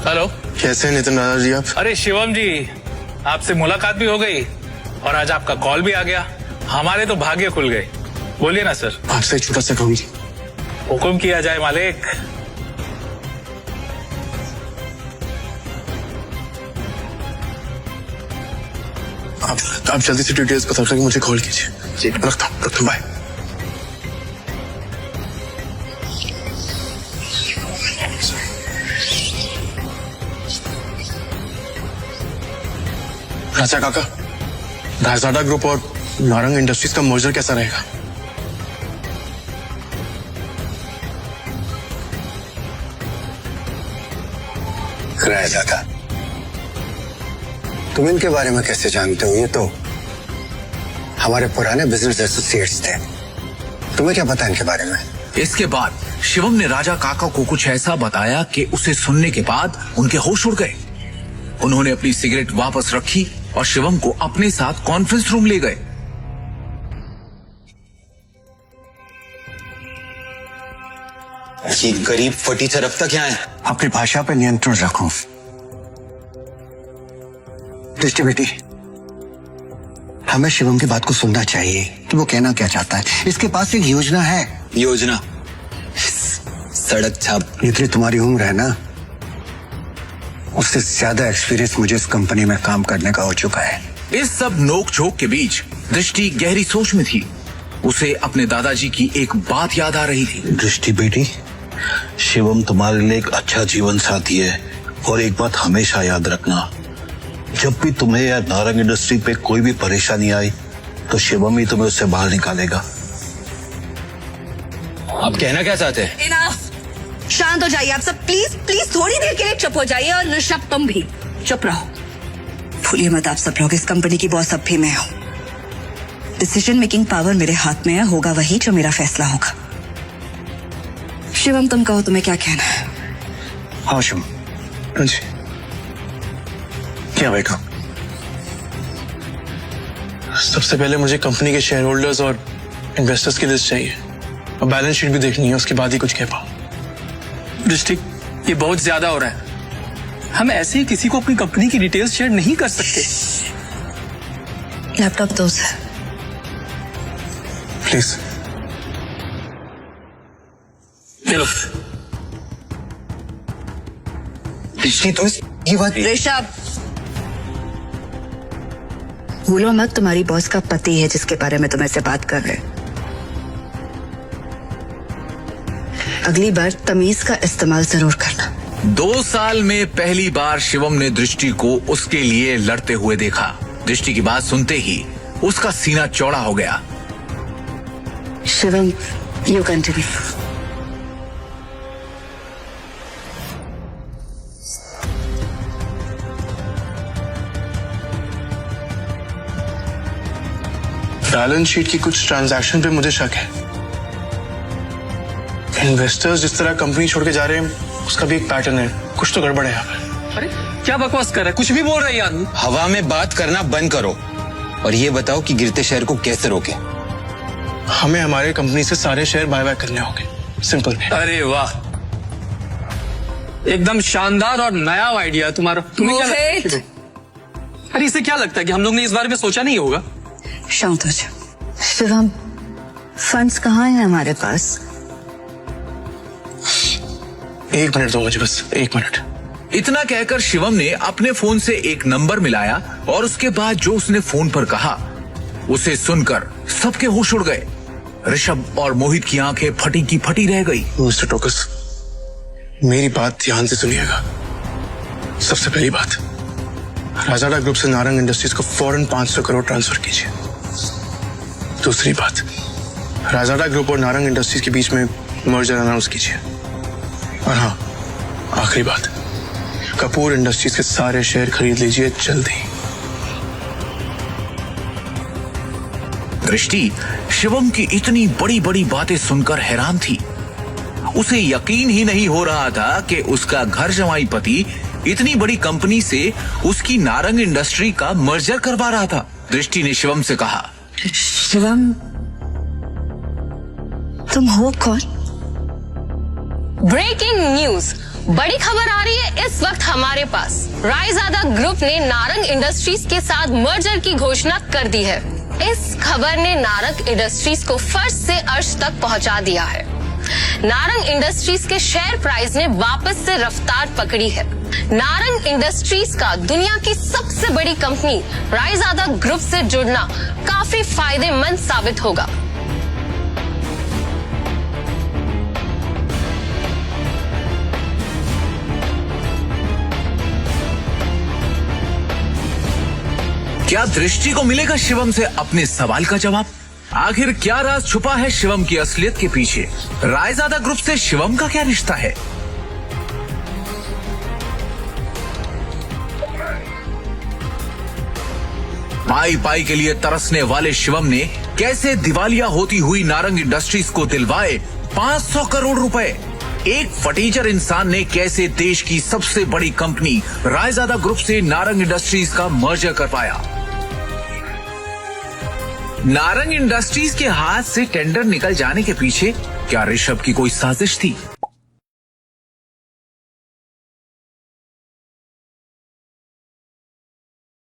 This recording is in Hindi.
हेलो, कैसे हैं नितिन राजा जी आप? अरे शिवम जी, आपसे मुलाकात भी हो गई और आज आपका कॉल भी आ गया। हमारे तो भाग्य खुल गए। बोलिए ना सर। आपसे एक छोटा सा काम। हुक्म किया जाए मालिक। आप जल्दी से डिटेल्स बता सके मुझे कॉल कीजिए। रखता हूँ, बाय। राजा काका, राजाडा ग्रुप और नारंग इंडस्ट्रीज का मर्जर कैसा रहेगा? राजा का तुम इनके बारे में कैसे जानते हो? ये तो हमारे पुराने बिजनेस एसोसिएट्स थे। तुम्हें क्या पता इनके बारे में? इसके बाद शिवम ने राजा काका को कुछ ऐसा बताया कि उसे सुनने के बाद उनके होश उड़ गए। उन्होंने अपनी सिगरेट वापस रखी और शिवम को अपने साथ कॉन्फ्रेंस रूम ले गए। ये गरीब फटीचर अब तक यहाँ है। अपनी भाषा पर नियंत्रण रखो। दृष्टि बेटी, हमें शिवम की बात को सुनना चाहिए कि वो कहना क्या चाहता है। इसके पास एक योजना है। योजना? सड़क छाप। जितनी तुम्हारी उम्र है ना, उससे ज्यादा एक्सपीरियंस मुझे इस कंपनी में काम करने का हो चुका है। इस सब नोक झोंक के बीच दृष्टि गहरी सोच में थी। उसे अपने दादाजी की एक बात याद आ रही थी। दृष्टि बेटी, शिवम तुम्हारे लिए एक अच्छा जीवन साथी है और एक बात हमेशा याद रखना, जब भी तुम्हें या नारंग इंडस्ट्री पे कोई भी परेशानी आई तो शिवम ही तुम्हें उससे बाहर निकालेगा। आप कहना क्या चाहते हैं? इनफ, शांत हो जाइए आप सब। प्लीज प्लीज थोड़ी देर के लिए चुप हो जाइए। और ऋषभ तुम भी चुप रहो। भूलिए मत आप सब लोग, इस कंपनी की बॉस अब भी मैं हूं। डिसीजन मेकिंग पावर मेरे हाथ में है। होगा वही जो मेरा फैसला होगा। शिवम तुम कहो, तुम्हें क्या कहना है? हाँ शिवम। हाँ जी, क्या बैठा? सबसे पहले मुझे कंपनी के शेयर होल्डर्स और इन्वेस्टर्स की लिस्ट चाहिए और बैलेंस शीट भी देखनी है, उसके बाद ही कुछ कह पाऊं। दृष्टि, ये बहुत ज्यादा हो रहा है। हम ऐसे ही किसी को अपनी कंपनी की डिटेल्स शेयर नहीं कर सकते। लैपटॉप दो सर। प्लीज। चलो। दृष्टि, तो ये बात। ऋषभ, भूलो मत तुम्हारी बॉस का पति है जिसके बारे में तुम ऐसे बात कर रहे। अगली बार तमीज का इस्तेमाल जरूर करना। 2 साल में पहली बार शिवम ने दृष्टि को उसके लिए लड़ते हुए देखा। दृष्टि की बात सुनते ही उसका सीना चौड़ा हो गया। Shivam, you continue. Balance sheet की कुछ ट्रांजैक्शन पे मुझे शक है। इन्वेस्टर्स जिस तरह कंपनी छोड़ के जा रहे हैं उसका भी एक पैटर्न है। कुछ तो गड़बड़ है यहाँ पे। अरे क्या बकवास कर रहा है? कुछ भी बोल रहा है यार। हवा में बात करना बंद करो और ये बताओ कि गिरते शहर को कैसे रोके। हमें हमारे कंपनी से सारे शेयर बायबैक करने होंगे। सिंपल है। अरे वाह, एकदम शानदार और नया आइडिया तुम्हारा। तुम्हें क्या लगता है? अरे इसे क्या लगता है कि हम लोग ने इस बारे में सोचा नहीं होगा? शांत हो जाओ। शिवम, फंड्स कहाँ हैं हमारे पास? 1 मिनट दो मुझे, बस 1 मिनट। इतना कहकर शिवम ने अपने फोन से एक नंबर मिलाया और उसके बाद जो उसने फोन पर कहा उसे सुनकर सबके होश उड़ गए। ऋषभ और मोहित की आंखें फटी की फटी रह गई। मिस्टर टोकस, मेरी बात ध्यान से सुनिएगा। सबसे पहली बात, राजाडा ग्रुप से नारंग इंडस्ट्रीज को फौरन 500 करोड़ ट्रांसफर कीजिए। दूसरी बात, राजाडा ग्रुप और नारंग इंडस्ट्रीज के बीच में मर्जर अनाउंस कीजिए। और हाँ, आखिरी बात, कपूर इंडस्ट्रीज के सारे शेयर खरीद लीजिए जल्दी। दृष्टि शिवम की इतनी बड़ी बड़ी बातें सुनकर हैरान थी। उसे यकीन ही नहीं हो रहा था कि उसका घर जमाई पति इतनी बड़ी कंपनी से उसकी नारंग इंडस्ट्री का मर्जर करवा रहा था। दृष्टि ने शिवम से कहा, शिवम, तुम हो कौन? ब्रेकिंग न्यूज, बड़ी खबर आ रही है इस वक्त हमारे हमारे पास रायजादा ग्रुप ने नारंग इंडस्ट्रीज के साथ मर्जर की घोषणा कर दी है। इस खबर ने नारंग इंडस्ट्रीज को फर्श से अर्श तक पहुंचा दिया है। नारंग इंडस्ट्रीज के शेयर प्राइस ने वापस से रफ्तार पकड़ी है। नारंग इंडस्ट्रीज का दुनिया की सबसे बड़ी कंपनी रायजादा ग्रुप से जुड़ना काफी फायदेमंद साबित होगा। क्या दृष्टि को मिलेगा शिवम से अपने सवाल का जवाब? आखिर क्या राज छुपा है शिवम की असलियत के पीछे? रायजादा ग्रुप से शिवम का क्या रिश्ता है? पाई पाई के लिए तरसने वाले शिवम ने कैसे दिवालिया होती हुई नारंग इंडस्ट्रीज को दिलवाए 500 करोड़ रुपए? एक फटीचर इंसान ने कैसे देश की सबसे बड़ी कंपनी रायजादा ग्रुप से नारंग इंडस्ट्रीज का मर्जर करवाया? नारंग इंडस्ट्रीज के हाथ से टेंडर निकल जाने के पीछे क्या ऋषभ की कोई साजिश थी?